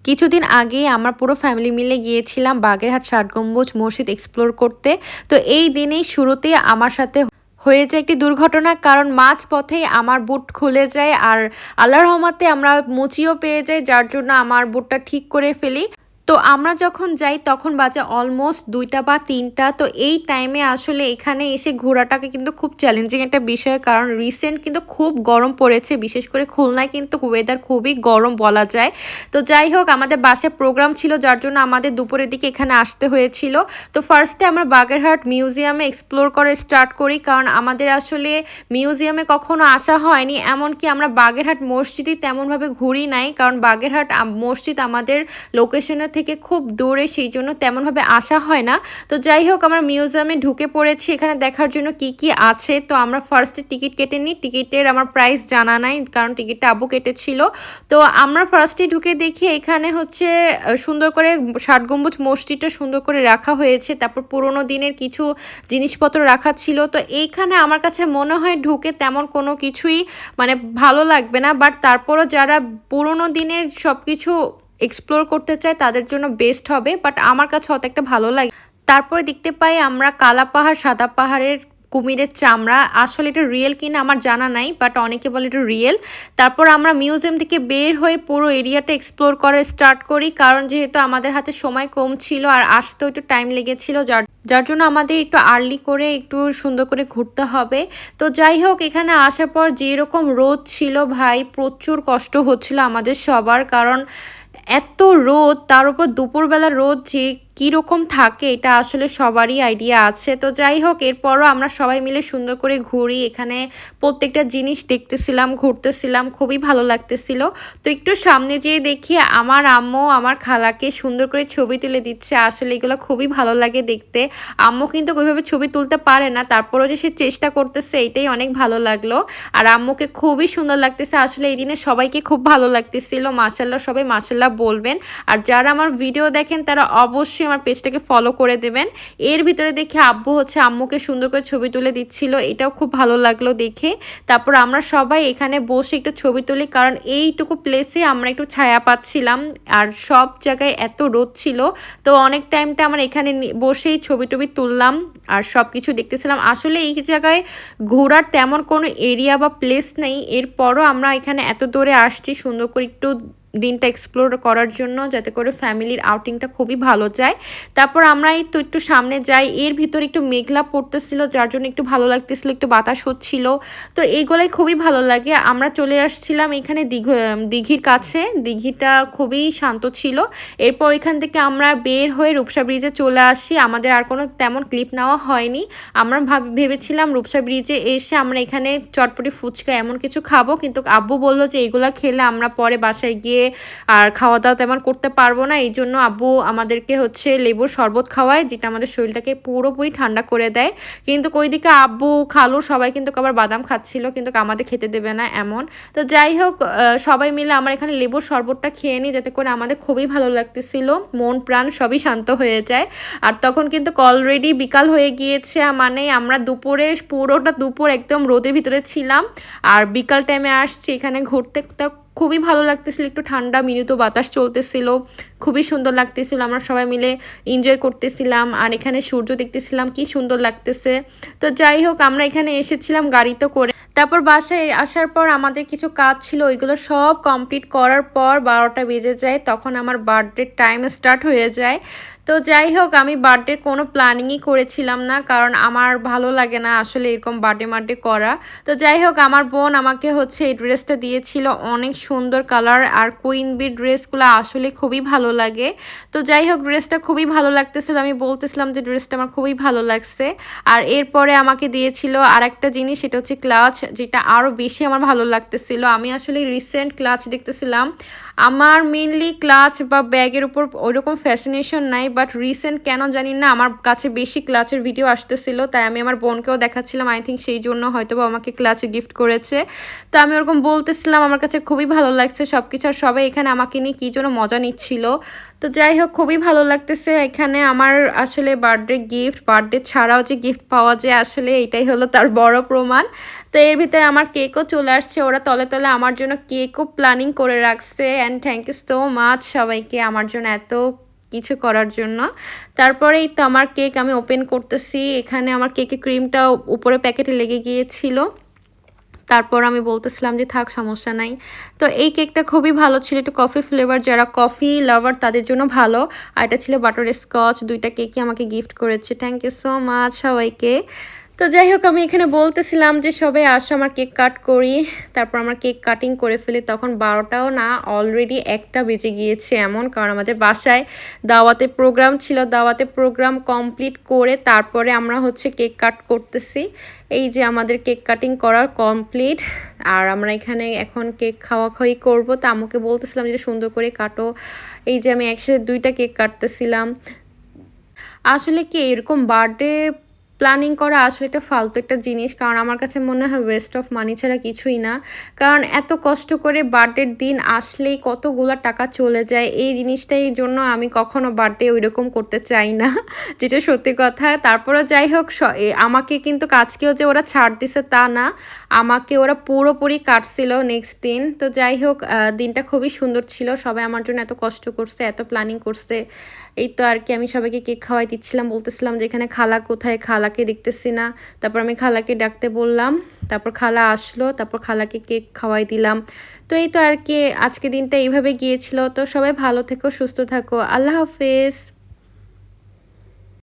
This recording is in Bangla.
কিছুদিন আগেই আমরা পুরো ফ্যামিলি মিলে গিয়েছিলাম বাগেরহাট ৬০ গম্বুজ মসজিদ এক্সপ্লোর করতে। তো এই দিনেই শুরুতেই আমার সাথে হয়ে যায় একটি দুর্ঘটনা, কারণ মাঝ পথেই আমার বুট খুলে যায় আর আল্লাহর রহমতে আমরা মুচিও পেয়ে যাই, যার জন্য আমার বুটটা ঠিক করে ফেলি। তো আমরা যখন যাই তখন বাজে অলমোস্ট ২টা বা ৩টা। তো এই টাইমে আসলে এখানে এসে ঘোরাটাকে কিন্তু খুব চ্যালেঞ্জিং একটা বিষয়, কারণ রিসেন্ট কিন্তু খুব গরম পড়েছে, বিশেষ করে খুলনায় কিন্তু ওয়েদার খুবই গরম বলা যায়। তো যাই হোক, আমাদের বাসায় প্রোগ্রাম ছিল, যার জন্য আমাদের দুপুরের দিকে এখানে আসতে হয়েছিল। তো ফার্স্টে আমরা বাগেরহাট মিউজিয়ামে এক্সপ্লোর করে স্টার্ট করি, কারণ আমাদের আসলে মিউজিয়ামে কখনো আসা হয়নি, এমনকি আমরা বাগেরহাট মসজিদই তেমনভাবে ঘুরি নাই, কারণ বাগেরহাট মসজিদ আমাদের লোকেশনের থেকে খুব দূরে, সেই জন্য তেমনভাবে আসা হয় না। তো যাই হোক, আমরা মিউজিয়ামে ঢুকে পড়েছি এখানে দেখার জন্য কি কি আছে। তো আমরা ফার্স্টে টিকিট কেটে নিই, টিকিটের আমার প্রাইস জানা নাই, কারণ টিকিটটা আব্বু কেটেছিল। তো আমরা ফার্স্টে ঢুকে দেখি এখানে হচ্ছে সুন্দর করে ৬০ গম্বুজ মসজিদটা সুন্দর করে রাখা হয়েছে, তারপর পুরোনো দিনের কিছু জিনিসপত্র রাখা ছিল। তো এইখানে আমার কাছে মনে হয় ঢুকে তেমন কোনো কিছুই মানে ভালো লাগবে না, বাট তারপরও যারা পুরোনো দিনের সব কিছু এক্সপ্লোর করতে চায় তাদের জন্য বেস্ট হবে, বাট আমার কাছে অত একটা ভালো লাগে। তারপরে দেখতে পাই আমরা কালা পাহাড়, সাদা পাহাড়ের কুমিরের চামড়া। আসলে এটা রিয়েল কিনা আমার জানা নাই, বাট অনেকে বলে এটা রিয়েল। তারপর আমরা মিউজিয়াম থেকে বের হয়ে পুরো এরিয়াটা এক্সপ্লোর করা স্টার্ট করি, কারণ যেহেতু আমাদের হাতে সময় কম ছিল আর আসতেও একটু টাইম লেগেছিল, যার জন্য আমাদের একটু আর্লি করে একটু সুন্দর করে ঘুরতে হবে। তো যাই হোক, এখানে আসার পর যেরকম রোদ ছিল ভাই, প্রচুর কষ্ট হচ্ছিল আমাদের সবার, কারণ এত রোদ, তার উপর দুপুরবেলা রোদ যে কীরকম থাকে এটা আসলে সবারই আইডিয়া আছে। তো যাই হোক, এরপরও আমরা সবাই মিলে সুন্দর করে ঘুরি, এখানে প্রত্যেকটা জিনিস দেখতেছিলাম, ঘুরতেছিলাম, খুবই ভালো লাগতেছিল। তো একটু সামনে যেয়ে দেখি আমার আম্মু আমার খালাকে সুন্দর করে ছবি তুলে দিচ্ছে, আসলে এগুলো খুবই ভালো লাগে দেখতে। আম্মু কিন্তু ওইভাবে ছবি তুলতে পারে না, তারপরও যে সে চেষ্টা করতেছে এটাই অনেক ভালো লাগলো। আর আম্মুকে খুবই সুন্দর লাগতেছে, আসলে এই দিনে সবাইকে খুব ভালো লাগতেছিল। মাশাল্লাহ, সবাই মাশাল্লাহ বলবেন। আর যারা আমার ভিডিও দেখেন তারা অবশ্যই আমার পেজটাকে ফলো করে দেবেন। এর ভিতরে দেখে আব্বু হচ্ছে আম্মুকে সুন্দর করে ছবি তুলে দিচ্ছিল, এটাও খুব ভালো লাগলো দেখে। তারপর আমরা সবাই এখানে বসে একটু ছবি তুলি, কারণ এইটুকু প্লেসে আমরা একটু ছায়া পাচ্ছিলাম, আর সব জায়গায় এত রোদ ছিল। তো অনেক টাইমটা আমরা এখানে বসেই ছবি টবি তুললাম আর সব কিছু দেখতেছিলাম। আসলে এই জায়গায় ঘোরার তেমন কোনো এরিয়া বা প্লেস নেই, এরপরও আমরা এখানে এত দূরে আসছি সুন্দর করে একটু দিনটা এক্সপ্লোর করার জন্য, যাতে করে ফ্যামিলির আউটিংটা খুবই ভালো যায়। তারপর আমরা এই তো একটু সামনে যাই, এর ভিতরে একটু মেঘলা পড়তেছিল, যার জন্য একটু ভালো লাগতেছিল, একটু বাতাস হচ্ছিল। তো এইগুলাই খুবই ভালো লাগে। আমরা চলে আসছিলাম এখানে দিঘির কাছে, দিঘিটা খুবই শান্ত ছিল। এরপর এখান থেকে আমরা বের হয়ে রূপসা ব্রিজে চলে আসি, আমাদের আর কোনো তেমন ক্লিপ নেওয়া হয়নি। আমরা ভেবেছিলাম রূপসা ব্রিজে এসে আমরা এখানে চটপটি ফুচকা এমন কিছু খাবো, কিন্তু আব্বু বললো যে এগুলা খেলে আমরা পরে বাসায় গিয়ে আর খাওয়া দাওয়া তেমন করতে পারবো না, এই জন্য আব্বু আমাদেরকে হচ্ছে লেবুর শরবত খাওয়ায়, যেটা আমাদের শরীরটাকে পুরোপুরি ঠান্ডা করে দেয়। কিন্তু ওইদিকে আব্বু খালু সবাই কিন্তু আবার বাদাম খাচ্ছিল, কিন্তু আমাদের খেতে দেবে না এমন। তো যাই হোক, সবাই মিলে আমরা এখানে লেবুর শরবতটা খেয়ে নিই, যাতে করে আমাদের খুবই ভালো লাগতেছিল, মন প্রাণ সবই শান্ত হয়ে যায়। আর তখন কিন্তু অলরেডি বিকাল হয়ে গিয়েছে, মানে আমরা দুপুরে পুরোটা দুপুর একদম রোদের ভিতরে ছিলাম, আর বিকাল টাইমে আসছি এখানে ঘুরতে। খুবই ভালো লাগতেছিল, একটু ঠান্ডা মিলিত বাতাস চলতেছিল, খুবই সুন্দর লাগতেছিল, আমরা সবাই মিলে এনজয় করতেছিলাম। আর এখানে সূর্য দেখতেছিলাম, কি সুন্দর লাগতেছে। তো যাই হোক, আমরা এখানে এসেছিলাম গাড়িতে করে। তারপর বাসায় আসার পর আমাদের কিছু কাজ ছিল, ওইগুলো সব কমপ্লিট করার পর 12টা বেজে যায়, তখন আমার বার্থডে টাইম স্টার্ট হয়ে যায়। তো যাই হোক, আমি বার্থডের কোনো প্ল্যানিংই করেছিলাম না, কারণ আমার ভালো লাগে না আসলে এরকম বার্থডে করা। তো যাই হোক, আমার বোন আমাকে হচ্ছে এই ড্রেসটা দিয়েছিল, অনেক সুন্দর কালার, আর কুইন বি ড্রেসগুলো আসলে খুবই ভালো লাগে। তো যাই হোক, ড্রেসটা খুবই ভালো লাগতেছিল, আমি বলতেছিলাম যে ড্রেসটা আমার খুবই ভালো লাগছে। আর এরপরে আমাকে দিয়েছিল আর একটা জিনিস, সেটা হচ্ছে ক্লাচ, যেটা আরও বেশি আমার ভালো লাগতেছিল। আমি আসলে রিসেন্ট ক্লাচ দেখতেছিলাম, আমার মেনলি ক্লাচ বা ব্যাগের উপর ওইরকম ফ্যাসিনেশন নাই, বাট রিসেন্ট কেন জানি না আমার কাছে বেশি ক্লাচের ভিডিও আসতেছিল, তাই আমি আমার বোনকেও দেখাচ্ছিলাম, আই থিঙ্ক সেই জন্য হয়তো বা আমাকে ক্লাচে গিফট করেছে। তো আমি ওরকম বলতেছিলাম আমার কাছে খুবই ভালো লাগছে সব কিছু, আর সবাই এখানে আমাকে নিয়ে কী জন্য মজা নিচ্ছিল। তো যাই হোক, খুবই ভালো লাগতেছে এখানে আমার আসলে বার্থডে গিফট, বার্থডে ছাড়াও যে গিফট পাওয়া যায় আসলে এটাই হলো তার বড় প্রমাণ। তো এর ভিতরে আমার কেকও চলে আসছে, ওরা তলে তলে আমার জন্য কেকও প্ল্যানিং করে রাখছে, and thank you so much সবাইকে আমার জন্য এত কিছু করার জন্য। তারপরেই তো আমার কেক আমি ওপেন করতেছি। এখানে আমার কেকের ক্রিমটা উপরে প্যাকেটে লেগে গিয়েছিল। তারপর আমি বলতেছিলাম যে থাক সমস্যা নাই। তো এই কেকটা খুবই ভালো ছিল, একটু কফি ফ্লেভার, যারা কফি লাভার তাদের জন্য ভালো। আর এটা ছিল বাটার স্কচ। 2টা কেকই আমাকে গিফট করেছে। থ্যাংক ইউ সো মাচ সবাইকে। তো যাই হোক, আমি এখানে বলতেছিলাম যে সবাই আসো আমার কেক কাট করি। তারপর আমরা কেক কাটিং করে ফেলি, তখন 12টাও না অলরেডি 1টা বেজে গিয়েছে এমন, কারণ আমাদের বাসায় দাওয়াতে প্রোগ্রাম ছিল। দাওয়াতে প্রোগ্রাম কমপ্লিট করে তারপরে আমরা হচ্ছে কেক কাট করতেছি। এই যে আমাদের কেক কাটিং করার কমপ্লিট, আর আমরা এখানে এখন কেক খাওয়াখাওয়ি করবো। তো আম্মুকে বলতেছিলাম যে সুন্দর করে কাটো। এই যে আমি একসাথে 2টা কেক কাটতেছিলাম। আসলে কি এরকম বার্থডে প্ল্যানিং করা আসলে একটা ফালতু একটা জিনিস, কারণ আমার কাছে মনে হয় ওয়েস্ট অফ মানি ছাড়া কিছুই না। কারণ এত কষ্ট করে বার্থডের দিন আসলেই কতগুলো টাকা চলে যায়, এই জিনিসটাই জন্য আমি কখনো বার্থডে ওইরকম করতে চাই না, যেটা সত্যি কথা। তারপরে যাই হোক, আমাকে কিন্তু কাজকেও যে ওরা ছাড় দিছে তা না, আমাকে ওরা পুরোপুরি কাটছিল নেক্সট দিন। তো যাই হোক, দিনটা খুবই সুন্দর ছিল। সবাই আমার জন্য এত কষ্ট করছে, এত প্ল্যানিং করছে। এই তো আর কি, আমি সবাইকে কেক খাওয়াই দিচ্ছিলাম, বলতেছিলাম যে এখানে খালা কোথায়, খালাকে দেখতেছি না। তারপর আমি খালাকে ডাকতে বললাম, তারপর খালা আসলো, তারপর খালাকে কেক খাওয়াই দিলাম। তো এই তো আর কি, আজকে দিনটা এইভাবে গিয়েছিল। তো সবাই ভালো থেকো, সুস্থ থাকো, আল্লাহ হাফেজ।